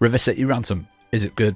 River City Ransom. Is it good?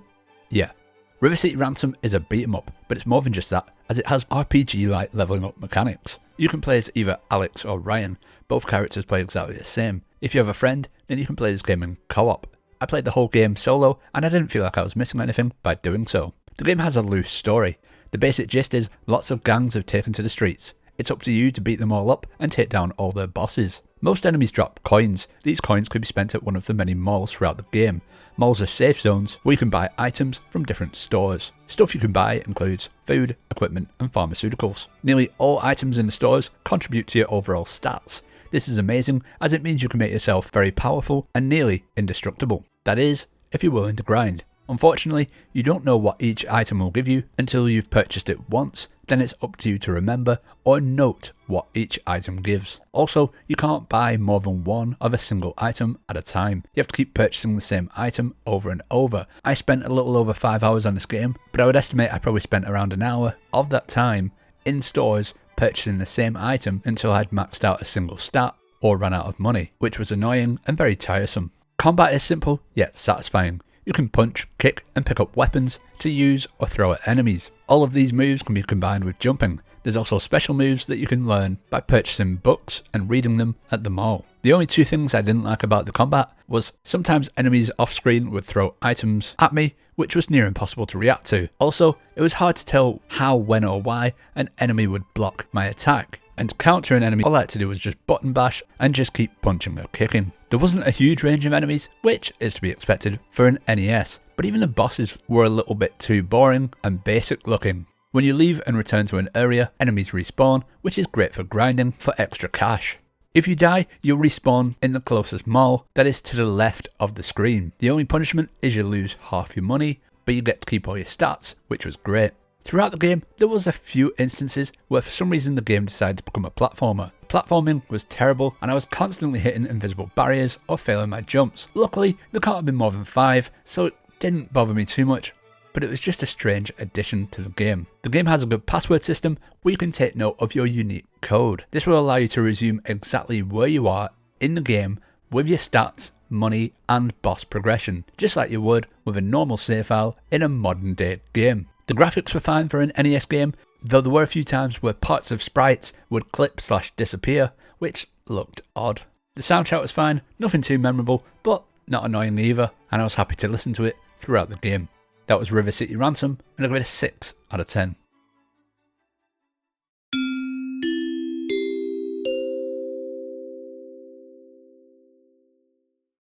Yeah. River City Ransom is a beat 'em up, but it's more than just that, as it has RPG-like leveling up mechanics. You can play as either Alex or Ryan. Both characters play exactly the same. If you have a friend, then you can play this game in co-op. I played the whole game solo, and I didn't feel like I was missing anything by doing so. The game has a loose story. The basic gist is lots of gangs have taken to the streets. It's up to you to beat them all up and take down all their bosses. Most enemies drop coins. These coins could be spent at one of the many malls throughout the game. Malls are safe zones where you can buy items from different stores. Stuff you can buy includes food, equipment and pharmaceuticals. Nearly all items in the stores contribute to your overall stats. This is amazing as it means you can make yourself very powerful and nearly indestructible. That is, if you're willing to grind. Unfortunately, you don't know what each item will give you until you've purchased it once, then it's up to you to remember or note what each item gives. Also, you can't buy more than one of a single item at a time. You have to keep purchasing the same item over and over. I spent a little over 5 hours on this game, but I would estimate I probably spent around an hour of that time in stores purchasing the same item until I'd maxed out a single stat or ran out of money, which was annoying and very tiresome. Combat is simple yet satisfying. You can punch, kick and pick up weapons to use or throw at enemies. All of these moves can be combined with jumping. There's also special moves that you can learn by purchasing books and reading them at the mall. The only two things I didn't like about the combat was sometimes enemies off screen would throw items at me, which was near impossible to react to. Also, it was hard to tell how, when or why an enemy would block my attack. And to counter an enemy, all I had to do was just button bash and just keep punching or kicking. There wasn't a huge range of enemies, which is to be expected for an NES, but even the bosses were a little bit too boring and basic looking. When you leave and return to an area, enemies respawn, which is great for grinding for extra cash. If you die, you'll respawn in the closest mall that is to the left of the screen. The only punishment is you lose half your money, but you get to keep all your stats, which was great. Throughout the game, there was a few instances where for some reason the game decided to become a platformer. Platforming was terrible and I was constantly hitting invisible barriers or failing my jumps. Luckily, there can't have been more than 5, so it didn't bother me too much, but it was just a strange addition to the game. The game has a good password system where you can take note of your unique code. This will allow you to resume exactly where you are in the game with your stats, money and boss progression, just like you would with a normal save file in a modern day game. The graphics were fine for an NES game, though there were a few times where parts of sprites would clip/disappear, which looked odd. The soundtrack was fine, nothing too memorable, but not annoying either, and I was happy to listen to it throughout the game. That was River City Ransom, and I give it a 6 out of 10.